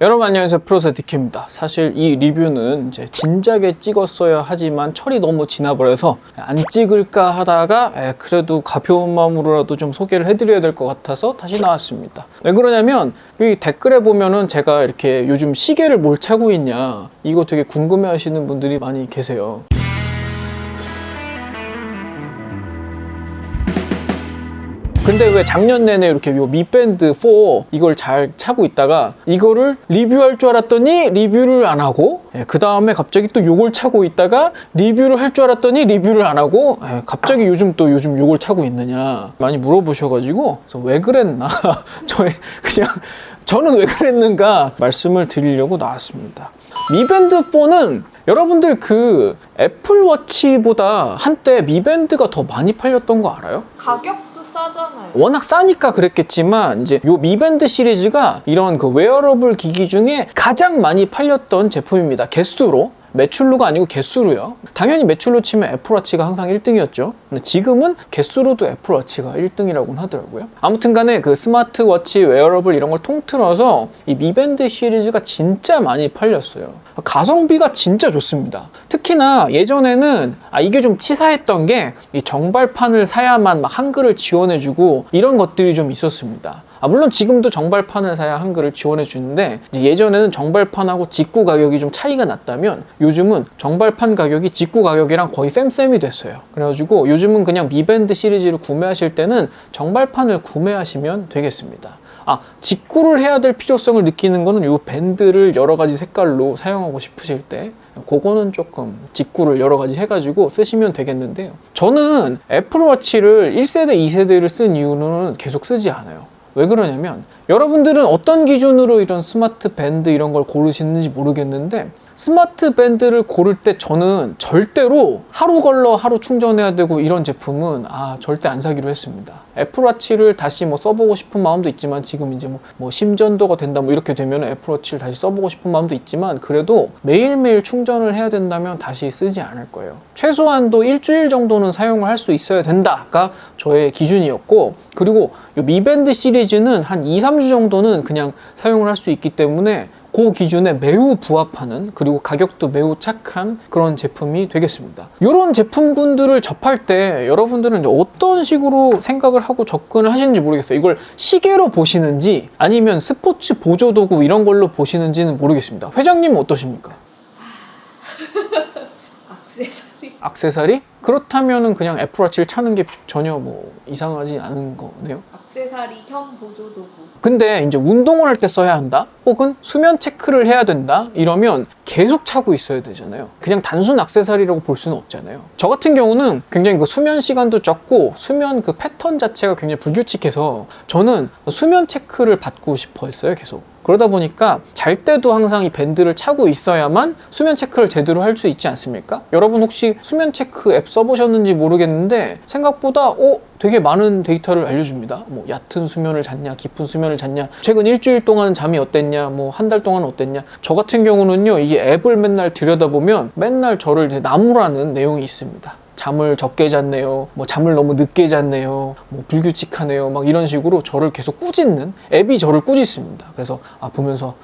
여러분 안녕하세요, 프로서 디키입니다. 사실 이 리뷰는 이제 진작에 찍었어야 하지만 철이 너무 지나버려서 안 찍을까 하다가 그래도 가벼운 마음으로라도 좀 소개를 해드려야 될 것 같아서 다시 나왔습니다. 왜 그러냐면 이 댓글에 보면은 제가 이렇게 요즘 시계를 뭘 차고 있냐 이거 되게 궁금해 하시는 분들이 많이 계세요. 근데 왜 작년 내내 이렇게 미밴드 4 이걸 잘 차고 있다가 이거를 리뷰할 줄 알았더니 리뷰를 안 하고 그 다음에 갑자기 또 요걸 차고 있다가 리뷰를 할 줄 알았더니 리뷰를 안 하고 갑자기 요즘 요걸 차고 있느냐 많이 물어보셔가지고 그래서 왜 그랬나 저는 왜 그랬는가 말씀을 드리려고 나왔습니다. 미밴드 4는 여러분들 그 애플워치보다 한때 미밴드가 더 많이 팔렸던 거 알아요? 가격도 싸잖아요. 워낙 싸니까 그랬겠지만 이제 요 미밴드 시리즈가 이런 그 웨어러블 기기 중에 가장 많이 팔렸던 제품입니다. 개수로. 매출로가 아니고 개수로요. 당연히 매출로 치면 애플워치가 항상 1등이었죠. 근데 지금은 개수로도 애플워치가 1등이라고는 하더라고요. 아무튼 간에 그 스마트워치, 웨어러블 이런 걸 통틀어서 이 미밴드 시리즈가 진짜 많이 팔렸어요. 가성비가 진짜 좋습니다. 특히나 예전에는 이게 좀 치사했던 게 이 정발판을 사야만 막 한글을 지원해주고 이런 것들이 좀 있었습니다. 물론 지금도 정발판을 사야 한글을 지원해 주는데 예전에는 정발판하고 직구 가격이 좀 차이가 났다면 요즘은 정발판 가격이 직구 가격이랑 거의 쌤쌤이 됐어요. 그래가지고 요즘은 그냥 미밴드 시리즈를 구매하실 때는 정발판을 구매하시면 되겠습니다. 직구를 해야 될 필요성을 느끼는 거는 요 밴드를 여러 가지 색깔로 사용하고 싶으실 때 그거는 조금 직구를 여러 가지 해가지고 쓰시면 되겠는데요. 저는 애플워치를 1세대, 2세대를 쓴 이유는 계속 쓰지 않아요. 왜 그러냐면 여러분들은 어떤 기준으로 이런 스마트 밴드 이런 걸 고르시는지 모르겠는데 스마트 밴드를 고를 때 저는 절대로 하루 걸러 하루 충전해야 되고 이런 제품은 절대 안 사기로 했습니다. 애플워치를 다시 써보고 싶은 마음도 있지만 지금 이제 심전도가 된다 이렇게 되면 애플워치를 다시 써보고 싶은 마음도 있지만 그래도 매일매일 충전을 해야 된다면 다시 쓰지 않을 거예요. 최소한도 일주일 정도는 사용을 할 수 있어야 된다가 저의 기준이었고, 그리고 이 미밴드 시리즈는 한 2-3주 정도는 그냥 사용을 할 수 있기 때문에 그 기준에 매우 부합하는, 그리고 가격도 매우 착한 그런 제품이 되겠습니다. 이런 제품군들을 접할 때 여러분들은 어떤 식으로 생각을 하고 접근을 하시는지 모르겠어요. 이걸 시계로 보시는지 아니면 스포츠 보조도구 이런 걸로 보시는지는 모르겠습니다. 회장님은 어떠십니까? 액세서리? 그렇다면은 그냥 애플워치를 차는 게 전혀 이상하지 않은 거네요. 액세서리 겸 보조도구. 근데 이제 운동을 할 때 써야 한다? 혹은 수면 체크를 해야 된다? 이러면 계속 차고 있어야 되잖아요. 그냥 단순 액세서리라고 볼 수는 없잖아요. 저 같은 경우는 굉장히 그 수면 시간도 적고 수면 그 패턴 자체가 굉장히 불규칙해서 저는 수면 체크를 받고 싶어 했어요, 계속. 그러다 보니까 잘 때도 항상 이 밴드를 차고 있어야만 수면 체크를 제대로 할 수 있지 않습니까? 여러분 혹시 수면 체크 앱 써보셨는지 모르겠는데 생각보다 되게 많은 데이터를 알려줍니다. 얕은 수면을 잤냐, 깊은 수면을 잤냐, 최근 일주일 동안 잠이 어땠냐, 한 달 동안 어땠냐. 저 같은 경우는요, 이게 앱을 맨날 들여다보면 맨날 저를 나무라는 내용이 있습니다. 잠을 적게 잤네요, 잠을 너무 늦게 잤네요, 불규칙하네요, 이런 식으로 저를 계속 꾸짖는, 앱이 저를 꾸짖습니다. 그래서 보면서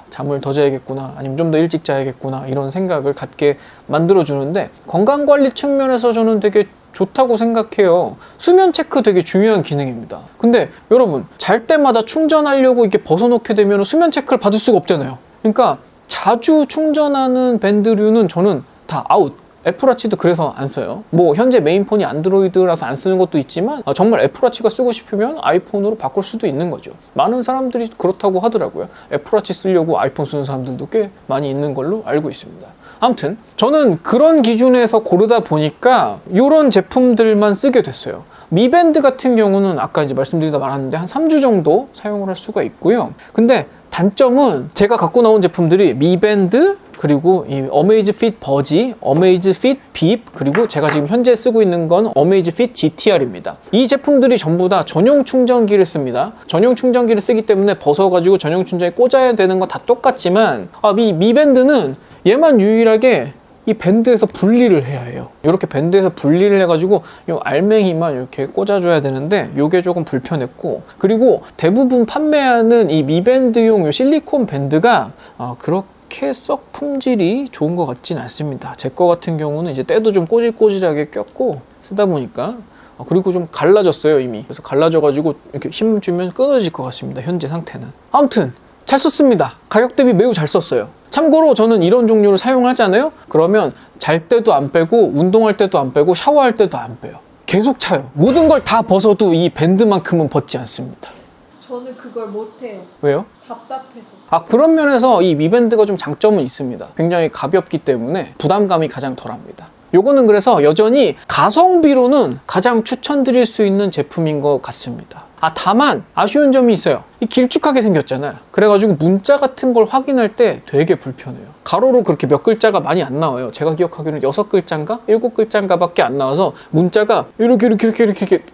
잠을 더 자야겠구나, 아니면 좀 더 일찍 자야겠구나, 이런 생각을 갖게 만들어주는데 건강관리 측면에서 저는 되게 좋다고 생각해요. 수면 체크 되게 중요한 기능입니다. 근데 여러분, 잘 때마다 충전하려고 이렇게 벗어놓게 되면 수면 체크를 받을 수가 없잖아요. 그러니까 자주 충전하는 밴드류는 저는 다 아웃. 애플워치도 그래서 안 써요. 현재 메인폰이 안드로이드라서 안 쓰는 것도 있지만 정말 애플워치가 쓰고 싶으면 아이폰으로 바꿀 수도 있는 거죠. 많은 사람들이 그렇다고 하더라고요. 애플워치 쓰려고 아이폰 쓰는 사람들도 꽤 많이 있는 걸로 알고 있습니다. 아무튼 저는 그런 기준에서 고르다 보니까 이런 제품들만 쓰게 됐어요. 미밴드 같은 경우는 아까 이제 말씀드리다 말았는데 한 3주 정도 사용을 할 수가 있고요. 근데 단점은 제가 갖고 나온 제품들이 미밴드, 그리고 이 어메이즈핏 버지, 어메이즈핏 빕, 그리고 제가 지금 현재 쓰고 있는 건 어메이즈핏 GTR입니다. 이 제품들이 전부 다 전용 충전기를 씁니다. 전용 충전기를 쓰기 때문에 벗어가지고 전용 충전기에 꽂아야 되는 건 다 똑같지만 이 미밴드는 얘만 유일하게 이 밴드에서 분리를 해야 해요. 이렇게 밴드에서 분리를 해가지고 이 알맹이만 이렇게 꽂아줘야 되는데 이게 조금 불편했고, 그리고 대부분 판매하는 이 미밴드용 이 실리콘 밴드가 그렇게 썩 품질이 좋은 것 같진 않습니다. 제 거 같은 경우는 이제 때도 좀 꼬질꼬질하게 꼈고 쓰다 보니까 그리고 좀 갈라졌어요 이미. 그래서 갈라져가지고 이렇게 힘 주면 끊어질 것 같습니다. 현재 상태는. 아무튼 잘 썼습니다. 가격 대비 매우 잘 썼어요. 참고로 저는 이런 종류를 사용하잖아요. 그러면 잘 때도 안 빼고 운동할 때도 안 빼고 샤워할 때도 안 빼요. 계속 차요. 모든 걸 다 벗어도 이 밴드만큼은 벗지 않습니다. 저는 그걸 못해요. 왜요? 답답해서. 그런 면에서 이 미밴드가 좀 장점은 있습니다. 굉장히 가볍기 때문에 부담감이 가장 덜합니다. 요거는 그래서 여전히 가성비로는 가장 추천드릴 수 있는 제품인 것 같습니다. 다만 아쉬운 점이 있어요. 이 길쭉하게 생겼잖아요. 그래가지고 문자 같은 걸 확인할 때 되게 불편해요. 가로로 그렇게 몇 글자가 많이 안 나와요. 제가 기억하기로는 6글자인가 7글자인가 밖에 안 나와서 문자가 이렇게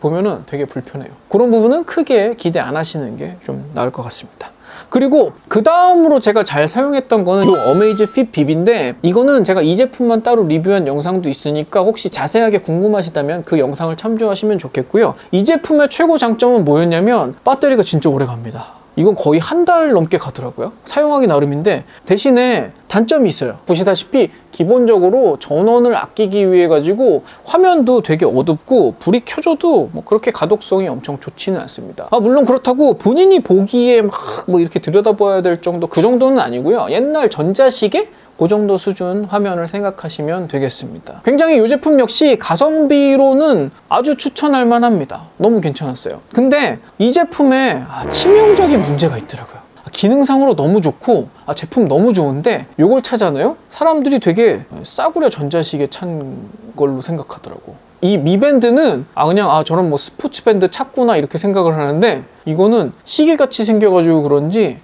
보면은 되게 불편해요. 그런 부분은 크게 기대 안 하시는 게 좀 나을 것 같습니다. 그리고 그 다음으로 제가 잘 사용했던 거는 이 어메이즈핏 빕인데, 이거는 제가 이 제품만 따로 리뷰한 영상도 있으니까 혹시 자세하게 궁금하시다면 그 영상을 참조하시면 좋겠고요. 이 제품의 최고 장점은 뭐였냐면 배터리가 진짜 오래 갑니다. 이건 거의 한 달 넘게 가더라고요. 사용하기 나름인데 대신에 단점이 있어요. 보시다시피 기본적으로 전원을 아끼기 위해 가지고 화면도 되게 어둡고 불이 켜져도 뭐 그렇게 가독성이 엄청 좋지는 않습니다. 물론 그렇다고 본인이 보기에 막 뭐 이렇게 들여다봐야 될 정도, 그 정도는 아니고요. 옛날 전자시계? 그 정도 수준 화면을 생각하시면 되겠습니다. 굉장히 이 제품 역시 가성비로는 아주 추천할 만합니다. 너무 괜찮았어요. 근데 이 제품에 치명적인 문제가 있더라고요. 기능상으로 너무 좋고 제품 너무 좋은데 이걸 차잖아요? 사람들이 되게 싸구려 전자시계 찬 걸로 생각하더라고. 이 미밴드는 그냥 저런 뭐 스포츠 밴드 찾구나 이렇게 생각을 하는데, 이거는 시계같이 생겨가지고 그런지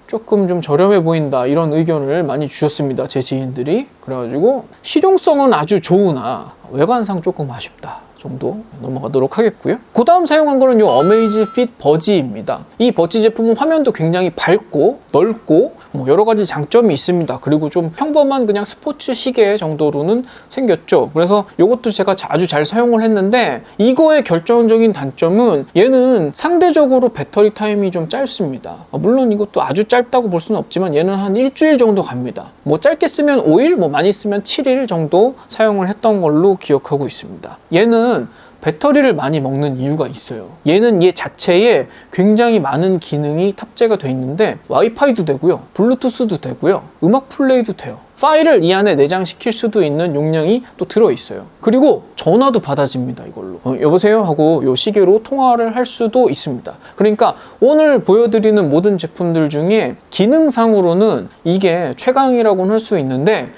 조금 좀 저렴해 보인다 이런 의견을 많이 주셨습니다. 제 지인들이. 그래가지고 실용성은 아주 좋으나 외관상 조금 아쉽다 정도 넘어가도록 하겠고요. 그 다음 사용한 거는 이 어메이즈핏 버지입니다. 이 버지 제품은 화면도 굉장히 밝고 넓고 뭐 여러 가지 장점이 있습니다. 그리고 좀 평범한 그냥 스포츠 시계 정도로는 생겼죠. 그래서 이것도 제가 아주 잘 사용을 했는데, 이거의 결정적인 단점은 얘는 상대적으로 배터리 타임이 좀 짧습니다. 물론 이것도 아주 짧다고 볼 수는 없지만 얘는 한 일주일 정도 갑니다. 뭐 짧게 쓰면 5일, 뭐 많이 쓰면 7일 정도 사용을 했던 걸로 기억하고 있습니다. 얘는 배터리를 많이 먹는 이유가 있어요. 얘는 얘 자체에 굉장히 많은 기능이 탑재가 돼 있는데 와이파이도 되고요, 블루투스도 되고요, 음악 플레이도 돼요. 파일을 이 안에 내장시킬 수도 있는 용량이 또 들어있어요. 그리고 전화도 받아집니다. 이걸로 여보세요 하고 이 시계로 통화를 할 수도 있습니다. 그러니까 오늘 보여드리는 모든 제품들 중에 기능상으로는 이게 최강이라고는 할 수 있는데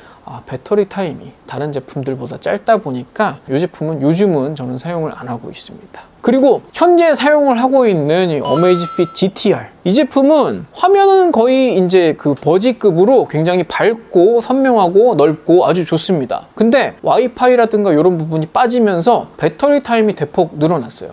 배터리 타임이 다른 제품들보다 짧다 보니까 이 제품은 요즘은 저는 사용을 안 하고 있습니다. 그리고 현재 사용을 하고 있는 이 어메이즈핏 GTR, 이 제품은 화면은 거의 이제 그 버지급으로 굉장히 밝고 선명하고 넓고 아주 좋습니다. 근데 와이파이라든가 이런 부분이 빠지면서 배터리 타임이 대폭 늘어났어요.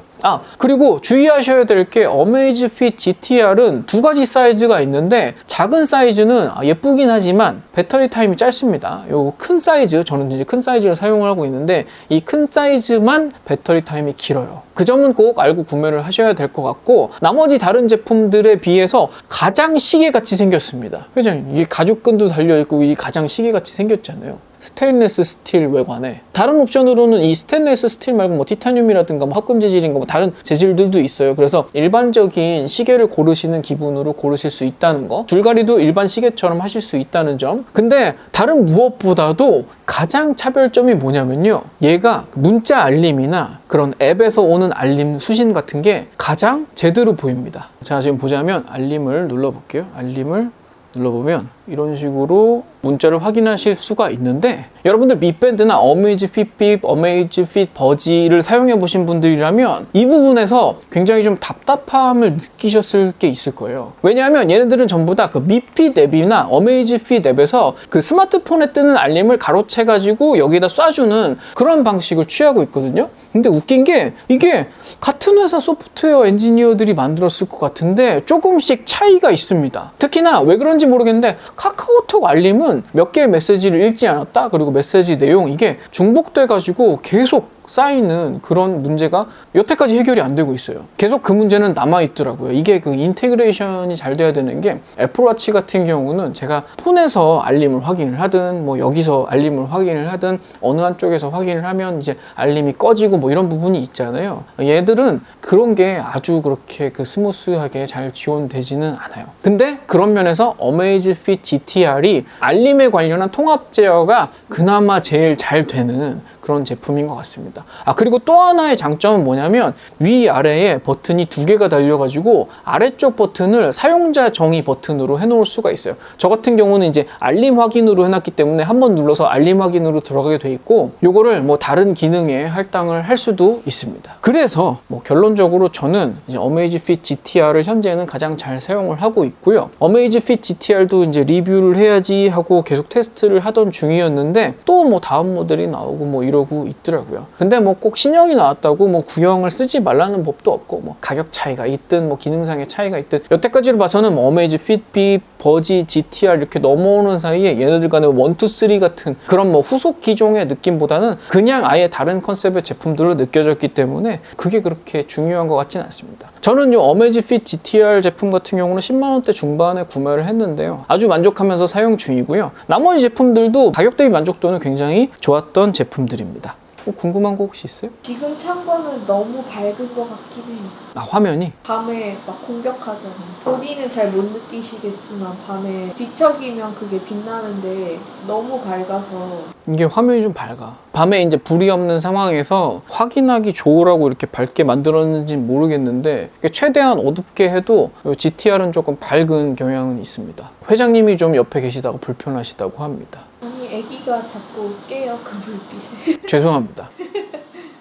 그리고 주의하셔야 될 게 어메이즈핏 GTR은 두 가지 사이즈가 있는데, 작은 사이즈는 예쁘긴 하지만 배터리 타임이 짧습니다. 요 큰 사이즈, 저는 이제 큰 사이즈를 사용을 하고 있는데 이 큰 사이즈만 배터리 타임이 길어요. 그 점은 꼭 알고 구매를 하셔야 될 것 같고, 나머지 다른 제품들에 비해서 가장 시계같이 생겼습니다. 회장님, 이게 가죽끈도 달려있고 이 가장 시계같이 생겼잖아요. 스테인리스 스틸 외관에. 다른 옵션으로는 이 스테인리스 스틸 말고 뭐 티타늄이라든가 뭐 합금 재질인가 뭐 다른 재질들도 있어요. 그래서 일반적인 시계를 고르시는 기분으로 고르실 수 있다는 거, 줄가리도 일반 시계처럼 하실 수 있다는 점. 근데 다른 무엇보다도 가장 차별점이 뭐냐면요, 얘가 문자 알림이나 그런 앱에서 오는 알림 수신 같은 게 가장 제대로 보입니다. 자, 지금 보자면 알림을 눌러볼게요. 알림을 눌러보면 이런 식으로 문자를 확인하실 수가 있는데, 여러분들 미밴드나 어메이즈핏 빕, 어메이즈핏 버지를 사용해 보신 분들이라면 이 부분에서 굉장히 좀 답답함을 느끼셨을 게 있을 거예요. 왜냐하면 얘네들은 전부 다 그 미핏 앱이나 어메이즈핏 앱에서 그 스마트폰에 뜨는 알림을 가로채 가지고 여기다 쏴주는 그런 방식을 취하고 있거든요. 근데 웃긴 게 이게 같은 회사 소프트웨어 엔지니어들이 만들었을 것 같은데 조금씩 차이가 있습니다. 특히나 왜 그런지 모르겠는데 카카오톡 알림은 몇 개의 메시지를 읽지 않았다, 그리고 메시지 내용 이게 중복돼 가지고 계속 쌓이는 그런 문제가 여태까지 해결이 안 되고 있어요. 계속 그 문제는 남아 있더라고요. 이게 그 인테그레이션이 잘 돼야 되는 게, 애플워치 같은 경우는 제가 폰에서 알림을 확인을 하든 뭐 여기서 알림을 확인을 하든 어느 한쪽에서 확인을 하면 이제 알림이 꺼지고 뭐 이런 부분이 있잖아요. 얘들은 그런 게 아주 그렇게 그 스무스하게 잘 지원되지는 않아요. 근데 그런 면에서 어메이즈핏 GTR이 알림에 관련한 통합 제어가 그나마 제일 잘 되는 그런 제품인 것 같습니다. 그리고 또 하나의 장점은 뭐냐면, 위아래에 버튼이 두 개가 달려가지고 아래쪽 버튼을 사용자 정의 버튼으로 해놓을 수가 있어요. 저 같은 경우는 이제 알림 확인으로 해놨기 때문에 한번 눌러서 알림 확인으로 들어가게 돼 있고, 요거를 뭐 다른 기능에 할당을 할 수도 있습니다. 그래서 뭐 결론적으로 저는 이제 어메이즈핏 GTR을 현재는 가장 잘 사용을 하고 있고요. 어메이즈핏 GTR도 이제 리뷰를 해야지 하고 계속 테스트를 하던 중이었는데, 또 뭐 다음 모델이 나오고 뭐 이러고 있더라고요. 근데 뭐 꼭 신형이 나왔다고 뭐 구형을 쓰지 말라는 법도 없고, 뭐 가격 차이가 있든 뭐 기능상의 차이가 있든, 여태까지로 봐서는 뭐 어메이즈핏 B, 버지, GTR 이렇게 넘어오는 사이에 얘네들 간의 1, 2, 3 같은 그런 뭐 후속 기종의 느낌보다는 그냥 아예 다른 컨셉의 제품들로 느껴졌기 때문에 그게 그렇게 중요한 것 같지는 않습니다. 저는 이 어메이즈핏 GTR 제품 같은 경우는 10만 원대 중반에 구매를 했는데요. 아주 만족하면서 사용 중이고요. 나머지 제품들도 가격 대비 만족도는 굉장히 좋았던 제품들입니다. 궁금한 거 혹시 있어요? 지금 찬 거는 너무 밝은 것 같긴 해요. 화면이? 밤에 막 공격하잖아요. 본인은 잘 못 느끼시겠지만 밤에 뒤척이면 그게 빛나는데 너무 밝아서. 이게 화면이 좀 밝아. 밤에 이제 불이 없는 상황에서 확인하기 좋으라고 이렇게 밝게 만들었는지는 모르겠는데, 최대한 어둡게 해도 GTR은 조금 밝은 경향은 있습니다. 회장님이 좀 옆에 계시다고 불편하시다고 합니다. 아니, 애기가 자꾸 깨요, 그 불빛에. 죄송합니다.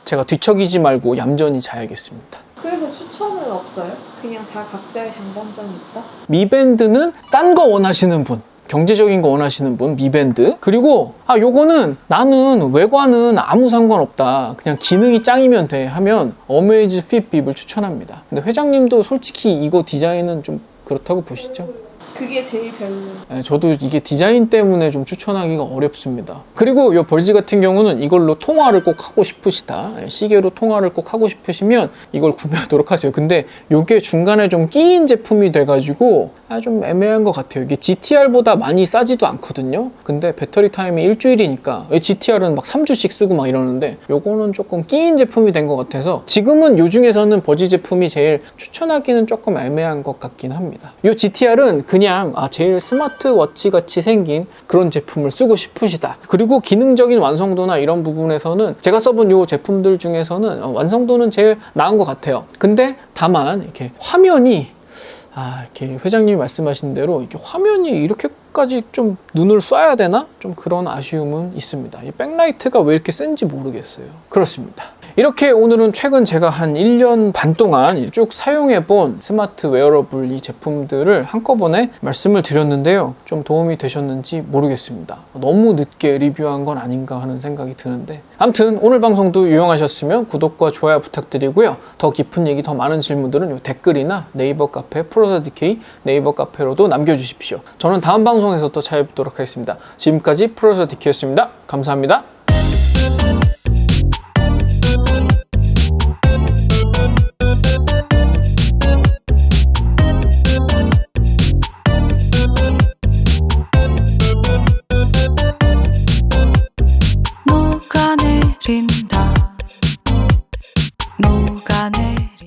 제가 뒤척이지 말고 얌전히 자야겠습니다. 그래서 추천은 없어요? 그냥 다 각자의 장단점이 있다? 미밴드는 싼 거 원하시는 분, 경제적인 거 원하시는 분, 미밴드. 그리고 요거는 나는 외관은 아무 상관없다, 그냥 기능이 짱이면 돼 하면 어메이즈핏 빕을 추천합니다. 근데 회장님도 솔직히 이거 디자인은 좀 그렇다고 보시죠? 그게 제일 별로. 저도 이게 디자인 때문에 좀 추천하기가 어렵습니다. 그리고 이 버지 같은 경우는 이걸로 통화를 꼭 하고 싶으시다, 시계로 통화를 꼭 하고 싶으시면 이걸 구매하도록 하세요. 근데 이게 중간에 좀 끼인 제품이 돼가지고 좀 애매한 것 같아요. 이게 GTR보다 많이 싸지도 않거든요. 근데 배터리 타임이 일주일이니까, GTR은 막 3주씩 쓰고 막 이러는데 요거는 조금 끼인 제품이 된 것 같아서 지금은 요 중에서는 버지 제품이 제일 추천하기는 조금 애매한 것 같긴 합니다. 요 GTR은 그냥 제일 스마트워치 같이 생긴 그런 제품을 쓰고 싶으시다, 그리고 기능적인 완성도나 이런 부분에서는 제가 써본 요 제품들 중에서는 완성도는 제일 나은 것 같아요. 근데 다만 이렇게 화면이 이렇게 회장님이 말씀하신 대로 이렇게 화면이 이렇게까지 좀 눈을 쏴야 되나? 좀 그런 아쉬움은 있습니다. 이 백라이트가 왜 이렇게 센지 모르겠어요. 그렇습니다. 이렇게 오늘은 최근 제가 한 1년 반 동안 쭉 사용해본 스마트 웨어러블 이 제품들을 한꺼번에 말씀을 드렸는데요. 좀 도움이 되셨는지 모르겠습니다. 너무 늦게 리뷰한 건 아닌가 하는 생각이 드는데, 아무튼 오늘 방송도 유용하셨으면 구독과 좋아요 부탁드리고요. 더 깊은 얘기, 더 많은 질문들은 댓글이나 네이버 카페 프로서디케이 네이버 카페로도 남겨주십시오. 저는 다음 방송에서 또 찾아뵙도록 하겠습니다. 지금까지 프로서디케이였습니다. 감사합니다.